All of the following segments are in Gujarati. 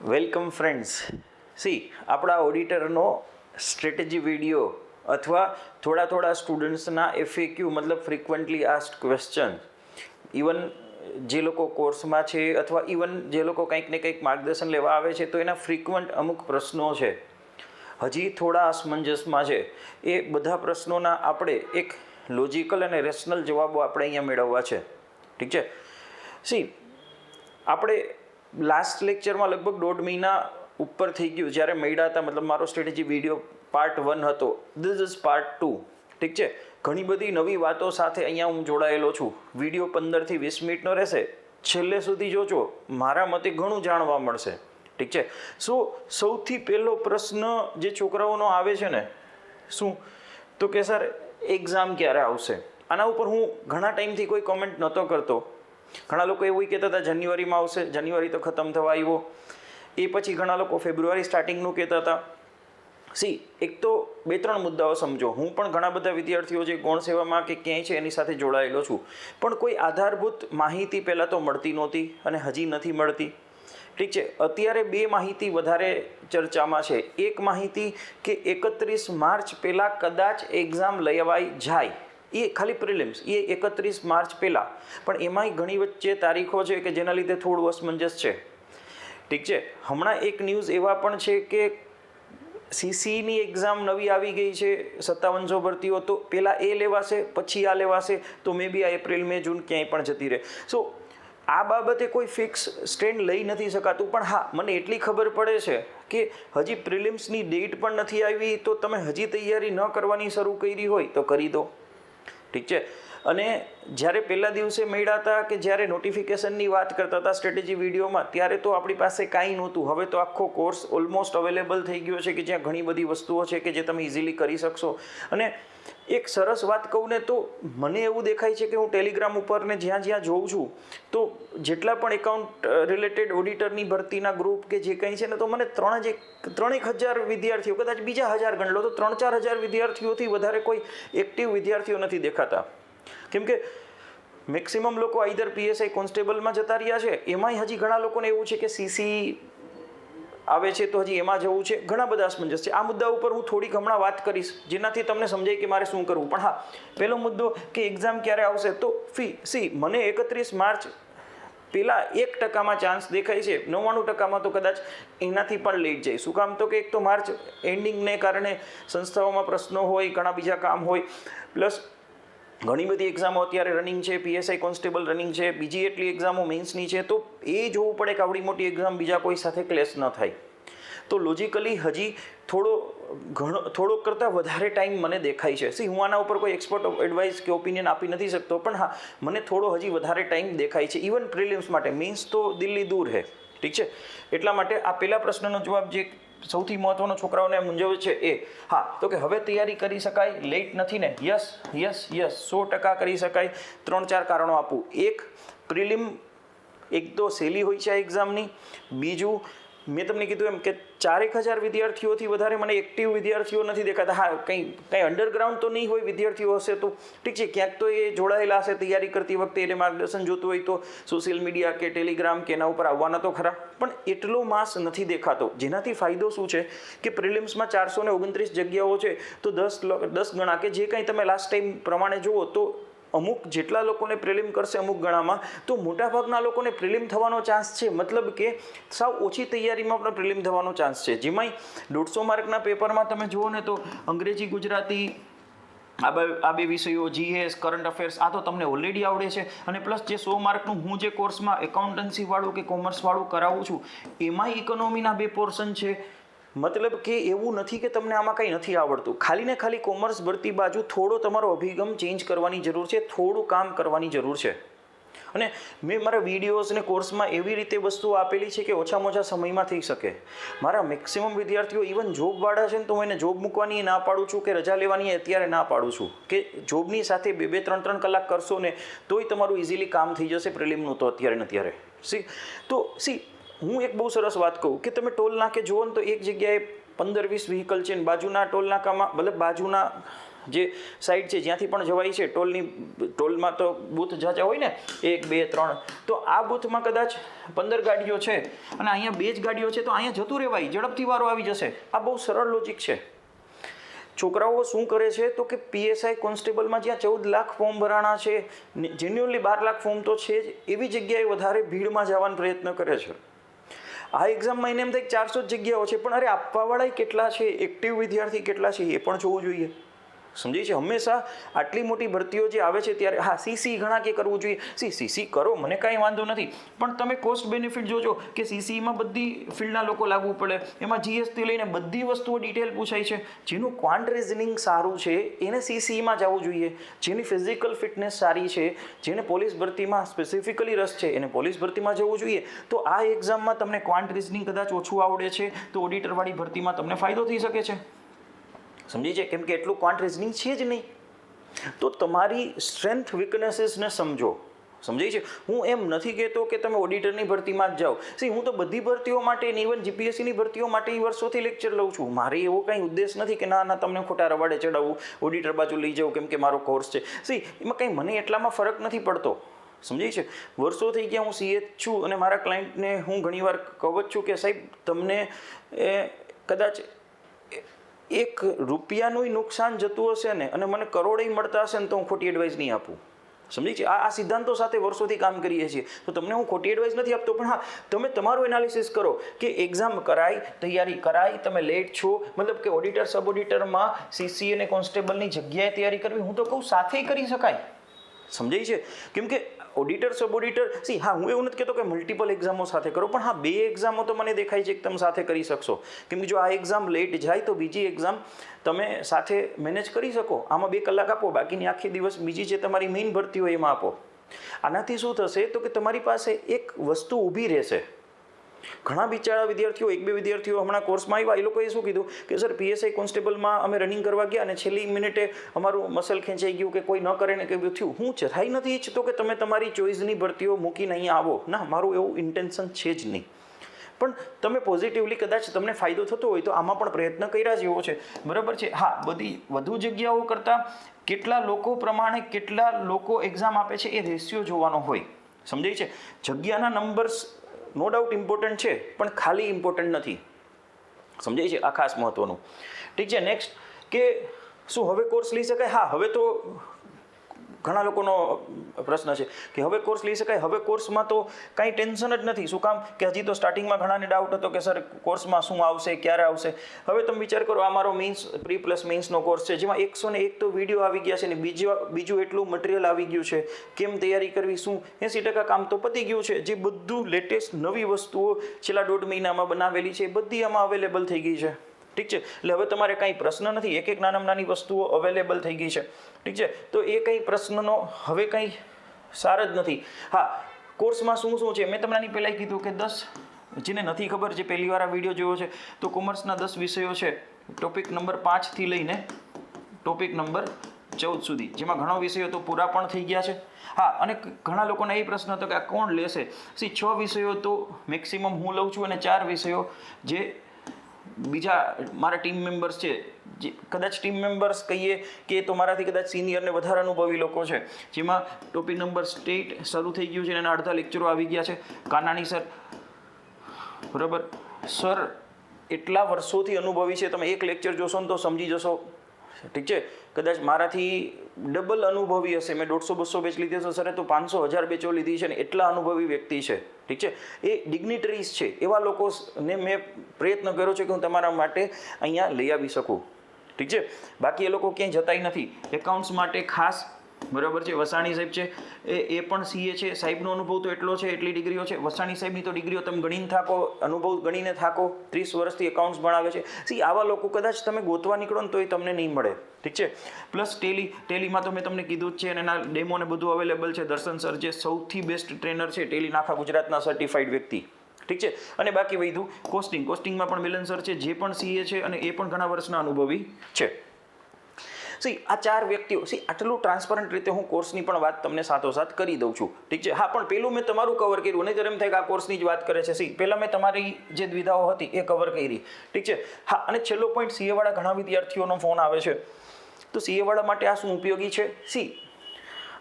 Welcome friends. આપણા ઓડિટરનો સ્ટ્રેટેજી વિડીયો અથવા થોડા સ્ટુડન્ટ્સના FAQ મતલબ ફ્રિકવન્ટલી આસ્ક્ડ ક્વેશ્ચન, ઇવન જે લોકો કોર્સમાં છે અથવા ઇવન જે લોકો કંઈક ને કંઈક માર્ગદર્શન લેવા આવે છે, તો એના ફ્રિકવન્ટ અમુક પ્રશ્નો છે, હજી થોડા અસમંજસમાં છે. એ બધા પ્રશ્નોના આપણે એક લોજિકલ અને રેશનલ જવાબો આપણે અહીંયા મેળવવા છે. ઠીક છે. આપણે લાસ્ટ લેક્ચરમાં લગભગ 1.5 મહિના ઉપર થઈ ગયું જ્યારે મળ્યા હતા, મતલબ મારો સ્ટ્રેટેજી વિડીયો પાર્ટ 1 હતો. This is part 2. ઠીક છે. ઘણી બધી નવી વાતો સાથે અહીંયા હું જોડાયેલો છું. વિડીયો 15 થી 20 મિનિટનો રહેશે, છેલ્લે સુધી જોજો, મારા મતે ઘણું જાણવા મળશે. ઠીક છે. સૌથી પહેલો પ્રશ્ન જે છોકરાઓનો આવે છે ને, શું તો કે સર એક્ઝામ ક્યારે આવશે? આના ઉપર હું ઘણા ટાઈમથી કોઈ કોમેન્ટ નહોતો કરતો. ઘણા લોકો એવું કહેતા હતા જાન્યુઆરીમાં આવશે, જાન્યુઆરી તો ખતમ થવા આવ્યો. એ પછી ઘણા લોકો ફેબ્રુઆરી સ્ટાર્ટિંગનું કહેતા હતા. એક તો 2-3 મુદ્દાઓ સમજો. હું પણ ઘણા બધા વિદ્યાર્થીઓ જે ગૌણ સેવામાં કે ક્યાંય છે એની સાથે જોડાયેલો છું, પણ કોઈ આધારભૂત માહિતી પહેલાં તો મળતી નહોતી અને હજી નથી મળતી. ઠીક છે. અત્યારે 2 માહિતી વધારે ચર્ચામાં છે. એક માહિતી કે 31 માર્ચ પહેલાં કદાચ એક્ઝામ લેવાઈ જાય, એ ખાલી પ્રિલિમ્સ, એ 31 માર્ચ પહેલાં, પણ એમાંય ઘણી વચ્ચે તારીખો છે કે જેના લીધે થોડું અસમંજસ છે. ઠીક છે. હમણાં એક ન્યૂઝ એવા પણ છે કે CCની એક્ઝામ નવી આવી ગઈ છે, 5700 ભરતીઓ, તો પહેલાં એ લેવાશે પછી આ લેવાશે, તો મે બી આ એપ્રિલ મે જૂન ક્યાંય પણ જતી રહે. આ બાબતે કોઈ ફિક્સ સ્ટેન્ડ લઈ નથી શકાતું. પણ હા, મને એટલી ખબર પડે છે કે હજી પ્રિલિમ્સની ડેટ પણ નથી આવી, તો તમે હજી તૈયારી ન કરવાની શરૂ કરી હોય તો કરી દો. ઠીક છે. અને જ્યારે પહેલા દિવસે મળ્યા હતા કે જ્યારે નોટિફિકેશનની વાત કરતા હતા સ્ટ્રેટેજી વિડીયોમાં, ત્યારે તો આપણી પાસે કાંઈ નહોતું. હવે તો આખો કોર્સ ઓલમોસ્ટ અવેલેબલ થઈ ગયો છે કે જ્યાં ઘણી બધી વસ્તુઓ છે કે જે તમે ઇઝીલી કરી શકશો. અને એક સરસ વાત કહું ને, તો મને એવું દેખાય છે કે હું ટેલિગ્રામ ઉપર ને જ્યાં જોઉં છું, તો જેટલા પણ એકાઉન્ટ રિલેટેડ ઓડિટરની ભરતીના ગ્રુપ કે જે કંઈ છે ને, તો મને 3,000 વિદ્યાર્થીઓ, કદાચ બીજા 1000 ગણ લો તો 3-4 હજાર વિદ્યાર્થીઓથી વધારે કોઈ એક્ટિવ વિદ્યાર્થીઓ નથી દેખાતા. કેમ કે મેક્સિમમ લોકો આઈધર PSI કોન્સ્ટેબલમાં જતા રહ્યા છે, એમાંય હજી ઘણા લોકોને એવું છે કે CC આવે છે તો હજી એમાં જવું છે. ઘણા બધા અસમંજસ છે. આ મુદ્દા ઉપર હું થોડીક હમણાં વાત કરીશ, જેનાથી તમને સમજાય કે મારે શું કરવું. પણ હા, પહેલો મુદ્દો કે એક્ઝામ ક્યારે આવશે, તો મને 31 માર્ચ પહેલાં 1%માં ચાન્સ દેખાય છે. 99%માં તો કદાચ એનાથી પણ લેટ જાય. શું કામ? તો કે એક તો માર્ચ એન્ડિંગને કારણે સંસ્થાઓમાં પ્રશ્નો હોય, ઘણા બીજા કામ હોય, પ્લસ ઘણી બધી એક્ઝામો અત્યારે રનિંગ છે. PSI કોન્સ્ટેબલ રનિંગ છે, બીજી એટલી એક્ઝામો મેન્સની છે, તો એ જોવું પડે કે આવડી મોટી એક્ઝામ બીજા કોઈ સાથે ક્લેશ ન થાય. તો લોજિકલી હજી થોડો કરતાં વધારે ટાઈમ મને દેખાય છે. હું આના ઉપર કોઈ એક્સપર્ટ એડવાઇસ કે ઓપિનિયન આપી નથી શકતો, પણ હા, મને થોડો હજી વધારે ટાઈમ દેખાય છે. ઇવન પ્રિલિમ્સ માટે, મીન્સ તો દિલ્હી દૂર છે. ઠીક છે. એટલા માટે આ પહેલા પ્રશ્નનો જવાબ જે સૌથી મહત્વનો છોકરાઓને મૂંઝવે છે એ હા, તો કે હવે તૈયારી કરી શકાય, લેટ નથી ને? યસ 100% કરી શકાય. 3-4 કારણો આપું. એક, પ્રિલિમ એક તો સહેલી હોય છે આ એક્ઝામની. બીજું, મેં તમને કીધું એમ કે 4,000 વિદ્યાર્થીઓથી વધારે મને એક્ટિવ વિદ્યાર્થીઓ નથી દેખાતા. હા, કંઈ અંડરગ્રાઉન્ડ તો નહીં હોય વિદ્યાર્થીઓ હશે તો ઠીક છે, ક્યાંક તો એ જોડાયેલા હશે તૈયારી કરતી વખતે, એને માર્ગદર્શન જોતું હોય તો સોશિયલ મીડિયા કે ટેલિગ્રામ કે એના ઉપર આવવાના તો ખરા. પણ એટલો માસ નથી દેખાતો. જેનાથી ફાયદો શું છે કે પ્રિલિમ્સમાં 429 જગ્યાઓ છે, તો 10 ગણા કે જે કંઈ તમે લાસ્ટ ટાઈમ પ્રમાણે જુઓ, તો અમુક જેટલા લોકોને પ્રિલિમ કરશે અમુક ગણામાં, તો મોટાભાગના લોકોને પ્રિલિમ થવાનો ચાન્સ છે. મતલબ કે સાવ ઓછી તૈયારીમાં પણ પ્રિલિમ થવાનો ચાન્સ છે. જેમાંય 150 માર્કના પેપરમાં તમે જુઓ ને, તો અંગ્રેજી, ગુજરાતી, આ બે વિષયો, GS, કરંટ અફેર્સ, આ તો તમને ઓલરેડી આવડે છે. અને પ્લસ જે 100 માર્કનું હું જે કોર્સમાં એકાઉન્ટન્સીવાળું કે કોમર્સવાળું કરાવું છું, એમાંય ઇકોનોમીના 2 પોર્શન છે. મતલબ કે એવું નથી કે તમને આમાં કંઈ નથી આવડતું. ખાલી ને ખાલી કોમર્સ ભરતી બાજુ થોડો તમારો અભિગમ ચેન્જ કરવાની જરૂર છે, થોડું કામ કરવાની જરૂર છે. અને મેં મારા વિડીયોઝ અને કોર્સમાં એવી રીતે વસ્તુઓ આપેલી છે કે ઓછામાં ઓછા સમયમાં થઈ શકે. મારા મેક્સિમમ વિદ્યાર્થીઓ ઇવન જોબવાળા છે ને, તો હું એને જોબ મૂકવાની ના પાડું છું કે રજા લેવાની અત્યારે ના પાડું છું કે જોબની સાથે 2-3 કલાક કરશો ને તોય તમારું ઇઝીલી કામ થઈ જશે પ્રિલિમનું, તો અત્યારે ને અત્યારે. હું એક બહુ સરસ વાત કહું કે તમે ટોલ નાકે જુઓ ને, તો એક જગ્યાએ 15-20 વ્હીકલ છે, ને બાજુના ટોલ નાકામાં, મતલબ બાજુના જે સાઈડ છે જ્યાંથી પણ જવાય છે, ટોલમાં તો બૂથ જાજા હોય ને 1 2 3, તો આ બૂથમાં કદાચ 15 ગાડીઓ છે અને અહીંયા 2 જ ગાડીઓ છે, તો અહીંયા જતું રહેવાય, ઝડપથી વારો આવી જશે. આ બહુ સરળ લોજિક છે. છોકરાઓ શું કરે છે તો કે PSI કોન્સ્ટેબલમાં જ્યાં 14 લાખ ફોર્મ ભરાણા છે, જેન્યુઅલી 12 લાખ ફોર્મ તો છે જ, એવી જગ્યાએ વધારે ભીડમાં જવાનો પ્રયત્ન કરે છે. આ એક્ઝામમાં એને એમ થાય 400 જગ્યાઓ છે, પણ અરે આપવાવાળા કેટલા છે, એક્ટિવ વિદ્યાર્થી કેટલા છે એ પણ જોવું જોઈએ. સમજી છે? હંમેશા આટલી મોટી ભરતીઓ જે આવે છે ત્યારે હા CC ઘણા કે કરવું જોઈએ. CC કરો, મને કાંઈ વાંધો નથી, પણ તમે કોસ્ટ બેનિફિટ જોજો કે CCમાં બધી ફિલ્ડના લોકો લાગવું પડે, એમાં GS થી લઈને બધી વસ્તુઓ ડિટેલ પૂછાય છે. જેનું ક્વાન્ટ રિઝનિંગ સારું છે એને CCમાં જવું જોઈએ. જેની ફિઝિકલ ફિટનેસ સારી છે, જેને પોલીસ ભરતીમાં સ્પેસિફિકલી રસ છે, એને પોલીસ ભરતીમાં જવું જોઈએ. તો આ એક્ઝામમાં તમને ક્વાન્ટ રિઝનિંગ કદાચ ઓછું આવડે છે તો ઓડિટરવાળી ભરતીમાં તમને ફાયદો થઈ શકે છે. સમજી છે? કેમ કે એટલું ક્વાન્ટ રિઝનિંગ છે જ નહીં. તો તમારી સ્ટ્રેન્થ વીકનેસીસને સમજો. સમજાય છે? હું એમ નથી કહેતો કે તમે ઓડિટરની ભરતીમાં જ જાઓ. હું તો બધી ભરતીઓ માટે, ઇવન GPSCની ભરતીઓ માટે વર્ષોથી લેક્ચર લઉં છું. મારે એવો કંઈ ઉદ્દેશ નથી કે ના તમને ખોટા રવાડે ચડાવવું, ઓડિટર બાજુ લઈ જાઉં કેમ કે મારો કોર્સ છે. એમાં કંઈ મને એટલામાં ફરક નથી પડતો. સમજાય છે? વર્ષો થઈ ગયા હું CH છું અને મારા ક્લાયન્ટને હું ઘણીવાર કહું જ છું કે સાહેબ તમને કદાચ 1 રૂપિયાનું નુકસાન જતું હશે ને અને મને કરોડે મળતા હશે ને તો હું ખોટી એડવાઇસ નહીં આપું. સમજી છે? આ સિદ્ધાંતો સાથે વર્ષોથી કામ કરીએ છીએ, તો તમને હું ખોટી એડવાઇસ નથી આપતો. પણ હા, તમે તમારું એનાલિસિસ કરો કે એક્ઝામ કરાય, તૈયારી કરાય, તમે લેટ છો, મતલબ કે ઓડિટર સબ ઓડિટરમાં CC અને કોન્સ્ટેબલની જગ્યાએ તૈયારી કરવી, હું તો કહું સાથે કરી શકાય. સમજાય છે? કેમ કે ઓડિટર સબ ઓડિટર હા, હું એવું નથી કહેતો કે મલ્ટિપલ એક્ઝામો સાથે કરો, પણ હા 2 એક્ઝામો તો મને દેખાય છે કે તમે સાથે કરી શકશો. કેમ કે જો આ એક્ઝામ લેટ જાય તો બીજી એક્ઝામ તમે સાથે મેનેજ કરી શકો. આમાં 2 કલાક આપો, બાકીની આખી દિવસ બીજી જે તમારી મેઇન ભરતી હોય એમાં આપો. આનાથી શું થશે તો કે તમારી પાસે એક વસ્તુ ઊભી રહેશે. ઘણા બિચારા વિદ્યાર્થીઓ, 1-2 વિદ્યાર્થીઓ હમણાં કોર્સમાં આવ્યા, એ લોકોએ શું કીધું કે સર PSI કોન્સ્ટેબલમાં અમે રનિંગ કરવા ગયા અને છેલ્લી મિનિટે અમારું મસલ ખેંચાઈ ગયું કે કોઈ ન કરે ને કેવું થયું. હું જરાય નથી ઈચ્છતો કે તમે તમારી ચોઈસની ભરતીઓ મૂકીને અહીંયા આવો. ના, મારું એવું ઇન્ટેન્શન છે જ નહીં. પણ તમે પોઝિટિવલી કદાચ તમને ફાયદો થતો હોય તો આમાં પણ પ્રયત્ન કર્યા જેવો છે. બરાબર છે? હા, બધી વધુ જગ્યાઓ કરતાં કેટલા લોકો પ્રમાણે કેટલા લોકો એક્ઝામ આપે છે એ રેશિયો જોવાનો હોય. સમજાય છે? જગ્યાના નંબર્સ નો ડાઉટ ઇમ્પોર્ટન્ટ છે, પણ ખાલી ઇમ્પોર્ટન્ટ નથી. સમજાય છે? આ ખાસ મહત્વનું. ઠીક છે? નેક્સ્ટ કે શું હવે કોર્સ લઈ શકાય? હા, હવે તો ઘણા લોકોનો પ્રશ્ન છે કે હવે કોર્સ લઈ શકાય. હવે કોર્સમાં તો કાંઈ ટેન્શન જ નથી. શું કામ કે હજી તો સ્ટાર્ટિંગમાં ઘણાને ડાઉટ હતો કે સર કોર્સમાં શું આવશે, ક્યારે આવશે. હવે તમે વિચાર કરો, આ મારો પ્રી પ્લસ મેઇન્સનો કોર્સ છે, જેમાં 101 તો વિડીયો આવી ગયા છે ને બીજું એટલું મટીરિયલ આવી ગયું છે. કેમ તૈયારી કરવી, શું 80% કામ તો પતી ગયું છે. જે બધું લેટેસ્ટ નવી વસ્તુઓ છેલ્લા 1.5 મહિનામાં બનાવેલી છે એ બધી આમાં અવેલેબલ થઈ ગઈ છે. ઠીક છે? એટલે હવે તમારે કાંઈ પ્રશ્ન નથી. એક નાનામાં નાની વસ્તુઓ અવેલેબલ થઈ ગઈ છે. ઠીક છે? તો એ કંઈ પ્રશ્નનો હવે કંઈ સાર જ નથી. હા, કોર્સમાં શું છે મેં તમને આની પહેલાં કીધું કે 10, જેને નથી ખબર, જે પહેલી વાર આ વિડીયો જોયો છે, તો કોમર્સના 10 વિષયો છે, ટોપિક નંબર 5 થી લઈને ટોપિક નંબર 14 સુધી, જેમાં ઘણા વિષયો તો પૂરા પણ થઈ ગયા છે. હા, અને ઘણા લોકોને એ પ્રશ્ન હતો કે આ કોણ લેશે. 6 વિષયો તો મેક્સિમમ હું લઉં છું અને 4 વિષયો જે બીજા મારા ટીમ મેમ્બર્સ છે, જે કદાચ ટીમ મેમ્બર્સ કહીએ કે તો મારાથી કદાચ સિનિયર ને વધારે અનુભવી લોકો છે, જેમાં ટોપિક નંબર 8 શરૂ થઈ ગયું છે અને એના અડધા લેક્ચરો આવી ગયા છે. કાનાણી સર, બરાબર, સર એટલા વર્ષોથી અનુભવી છે, તમે એક લેક્ચર જોશો ને તો સમજી જશો. ઠીક છે? કદાચ મારાથી ડબલ અનુભવી હશે. મેં 150-200 બેચ લીધી હશે, સરે તો 500-1000 બેચો લીધી છે ને એટલા અનુભવી વ્યક્તિ છે. ઠીક છે? એ ડિગ્નિટરીઝ છે. એવા લોકોને મેં પ્રયત્ન કર્યો છે કે હું તમારા માટે અહીંયા લઈ આવી શકું. ઠીક છે? બાકી એ લોકો ક્યાંય જતાય નથી. એકાઉન્ટ્સ માટે ખાસ, બરાબર છે, વસાણી સાહેબ છે, એ પણ CA છે. સાહેબનો અનુભવ તો એટલો છે, એટલી ડિગ્રીઓ છે. વસાણી સાહેબની તો ડિગ્રીઓ તમે ગણીને થાકો, અનુભવ ગણીને થાકો. 30 વર્ષથી એકાઉન્ટ્સ ભણાવે છે. આવા લોકો કદાચ તમે ગોતવા નીકળો ને તો એ તમને નહીં મળે. ઠીક છે? પ્લસ ટેલીમાં તો મેં તમને કીધું જ છે અને એના ડેમો ને બધું અવેલેબલ છે. દર્શન સર જે સૌથી બેસ્ટ ટ્રેનર છે ટેલીના આખા ગુજરાતના સર્ટિફાઈડ વ્યક્તિ. ઠીક છે? અને બાકી વધ્યું કોસ્ટિંગમાં પણ મિલન સર છે, જે પણ CA છે અને એ પણ ઘણા વર્ષના અનુભવી છે. આ 4 વ્યક્તિઓ, આટલું ટ્રાન્સપરન્ટ રીતે હું કોર્સની પણ વાત તમને સાથોસાથ કરી દઉં છું. ઠીક છે? હા, પણ પેલું મેં તમારું કવર કર્યું અને ત્યારે એમ થાય કે આ કોર્સની જ વાત કરે છે. પહેલાં મેં તમારી જે દ્વિધાઓ હતી એ કવર કરી. ઠીક છે? હા, અને છેલ્લો પોઈન્ટ, CA વાળા ઘણા વિદ્યાર્થીઓનો ફોન આવે છે તો સીએવાળા માટે આ શું ઉપયોગી છે?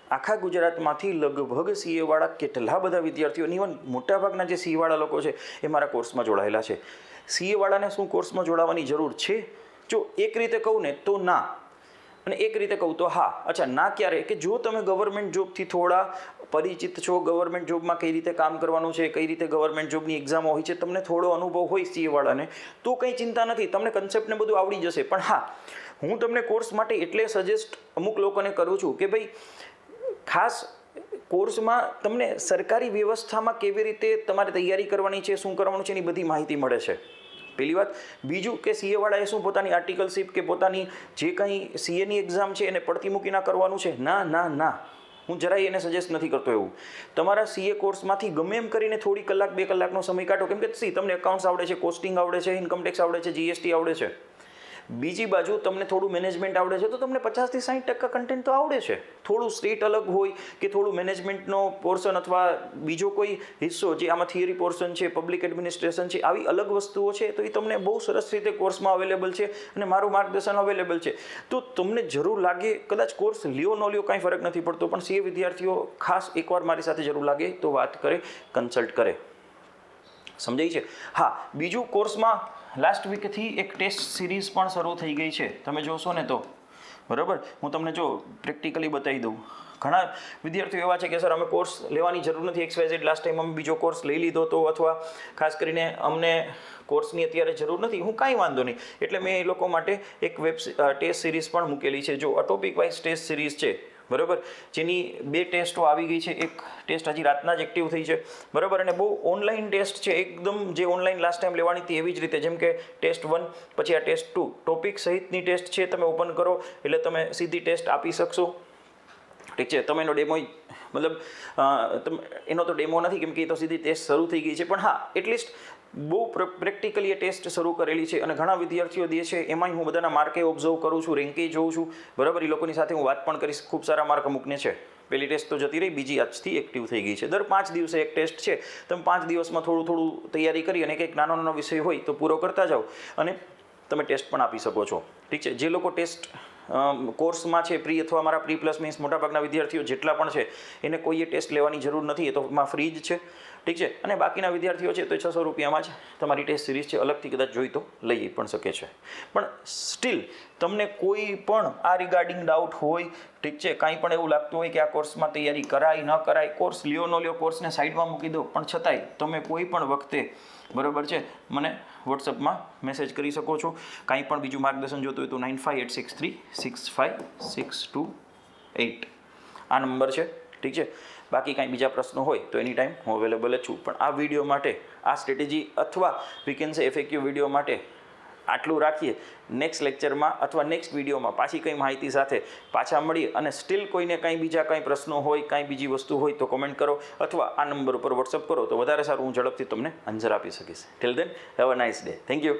આખા ગુજરાતમાંથી લગભગ સીએવાળા કેટલા બધા વિદ્યાર્થીઓ, ઇવન મોટાભાગના જે સીએવાળા લોકો છે એ મારા કોર્સમાં જોડાયેલા છે. સીએવાળાને શું કોર્સમાં જોડાવાની જરૂર છે? જો એક રીતે કહું ને તો ના, અને એક રીતે કહું તો હા. અચ્છા, ના ક્યારે? કે જો તમે ગવર્મેન્ટ જોબથી થોડા પરિચિત છો, ગવર્મેન્ટ જોબમાં કઈ રીતે કામ કરવાનું છે, કઈ રીતે ગવર્મેન્ટ જોબની એક્ઝામો હોય છે, તમને થોડો અનુભવ હોય સીએવાળાને, તો કંઈ ચિંતા નથી, તમને કન્સેપ્ટને બધું આવડી જશે. પણ હા, હું તમને કોર્સ માટે એટલે સજેસ્ટ અમુક લોકોને કરું છું કે ભાઈ ખાસ કોર્સમાં તમને સરકારી વ્યવસ્થામાં કેવી રીતે તમારે તૈયારી કરવાની છે, શું કરવાનું છે, એની બધી માહિતી મળે છે. પહેલી વાત. બીજું કે સીએવાળાએ શું પોતાની આર્ટિકલશીપ કે પોતાની જે કંઈ સીએની એક્ઝામ છે એને પડતી મૂકીને કરવાનું છે? ના ના ના, હું જરાય એને સજેસ્ટ નથી કરતો એવું. તમારા સીએ કોર્સમાંથી ગમે એમ કરીને થોડી કલાક 2 કલાકનો સમય કાઢો, કેમ કે તમને એકાઉન્ટ્સ આવડે છે, કોસ્ટિંગ આવડે છે, ઇન્કમટેક્સ આવડે છે, જીએસટી આવડે છે. બીજી બાજુ તમને થોડું મેનેજમેન્ટ આવડે છે, તો તમને 50 થી 60% કન્ટેન્ટ તો આવડે છે. થોડું સ્ટેટ અલગ હોય કે થોડું મેનેજમેન્ટનો પોર્શન અથવા બીજો કોઈ હિસ્સો જે આમાં થિયરી પોર્શન છે, પબ્લિક એડમિનિસ્ટ્રેશન છે, આવી અલગ વસ્તુઓ છે, તો એ તમને બહુ સરસ રીતે કોર્સમાં અવેલેબલ છે અને મારું માર્ગદર્શન અવેલેબલ છે. તો તમને જરૂર લાગે, કદાચ કોર્સ લ્યો ન લ્યો કાંઈ ફરક નથી પડતો, પણ સીએ વિદ્યાર્થીઓ ખાસ એકવાર મારી સાથે જરૂર લાગે તો વાત કરે, કન્સલ્ટ કરે. સમજાય છે? હા, બીજું કોર્સમાં લાસ્ટ વીકથી એક ટેસ્ટ સિરીઝ પણ શરૂ થઈ ગઈ છે. તમે જોશો ને તો બરાબર, હું તમને જો પ્રેક્ટિકલી બતાવી દઉં. ઘણા વિદ્યાર્થીઓ એવા છે કે સર અમે કોર્સ લેવાની જરૂર નથી, XYZ લાસ્ટ ટાઈમ અમે બીજો કોર્સ લઈ લીધો હતો, અથવા ખાસ કરીને અમને કોર્સની અત્યારે જરૂર નથી. હું કાંઈ વાંધો નહીં, એટલે મેં એ લોકો માટે એક ટેસ્ટ સિરીઝ પણ મૂકેલી છે. જો ટોપિક વાઇઝ ટેસ્ટ સિરીઝ છે બરાબર, જેની 2 ટેસ્ટો આવી ગઈ છે. એક ટેસ્ટ હજી રાતના જ એક્ટિવ થઈ છે બરાબર, અને બહુ ઓનલાઈન ટેસ્ટ છે, એકદમ જે ઓનલાઈન લાસ્ટ ટાઈમ લેવાની હતી એવી જ રીતે, જેમ કે ટેસ્ટ 1 પછી આ ટેસ્ટ 2 ટોપિક સહિતની ટેસ્ટ છે. તમે ઓપન કરો એટલે તમે સીધી ટેસ્ટ આપી શકશો. ઠીક છે? તમે એનો ડેમો મતલબ એનો તો ડેમો નથી, કેમ કે એ તો સીધી ટેસ્ટ શરૂ થઈ ગઈ છે, પણ હા એટલીસ્ટ બહુ પ્રેક્ટિકલી એ ટેસ્ટ શરૂ કરેલી છે. અને ઘણા વિદ્યાર્થીઓ દે છે, એમાંય હું બધાના માર્કે ઓબ્ઝર્વ કરું છું, રેન્કે જોઉં છું બરાબર. એ લોકોની સાથે હું વાત પણ કરીશ. ખૂબ સારા માર્ક અમુકને છે. પહેલી ટેસ્ટ તો જતી રહી, બીજી આજથી એક્ટિવ થઈ ગઈ છે. દર 5 દિવસે એક ટેસ્ટ છે. તમે 5 દિવસમાં થોડું તૈયારી કરી અને એક નાનો વિષય હોય તો પૂરો કરતા જાઓ, અને તમે ટેસ્ટ પણ આપી શકો છો. ઠીક છે? જે લોકો ટેસ્ટ કોર્સમાં છે પ્રી અથવા મારા પ્રી પ્લસ મીન્સ મોટાભાગના વિદ્યાર્થીઓ જેટલા પણ છે એને કોઈએ ટેસ્ટ લેવાની જરૂર નથી, એ તો માં ફ્રી જ છે. ઠીક છે? અને બાકીના વિદ્યાર્થીઓ છે તો 600 રૂપિયામાં જ તમારી ટેસ્ટ સિરીઝ છે, અલગથી કદાચ જોઈ તો લઈ પણ શકે છે. પણ સ્ટીલ તમને કોઈ પણ આ રિગાર્ડિંગ ડાઉટ હોય, ઠીક છે, કાંઈ પણ એવું લાગતું હોય કે આ કોર્સમાં તૈયારી કરાય ન કરાય, કોર્સ લ્યો ન લ્યો, કોર્સને સાઈડમાં મૂકી દો, પણ છતાંય તમે કોઈ પણ વખતે બરાબર છે મને વોટ્સઅપમાં મેસેજ કરી શકો છો. કાંઈ પણ બીજું માર્ગદર્શન જોતું હોય તો 9586365628 આ નંબર છે. ઠીક છે? બાકી કાંઈ બીજા પ્રશ્નો હોય તો એની ટાઈમ હું અવેલેબલ જ છું. પણ આ વિડીયો માટે, આ સ્ટ્રેટેજી અથવા વીકેન્ડ FAQ વિડીયો માટે આટલું રાખીએ. નેક્સ્ટ લેક્ચરમાં અથવા નેક્સ્ટ વિડીયોમાં પાછી કંઈ માહિતી સાથે પાછા મળીએ. અને સ્ટીલ કોઈને કાંઈ બીજા કાંઈ પ્રશ્નો હોય, કાંઈ બીજી વસ્તુ હોય તો કોમેન્ટ કરો, અથવા આ નંબર ઉપર વોટ્સઅપ કરો તો વધારે સારું, હું ઝડપથી તમને આન્સર આપી શકીશ. Till then have a nice day. Thank you.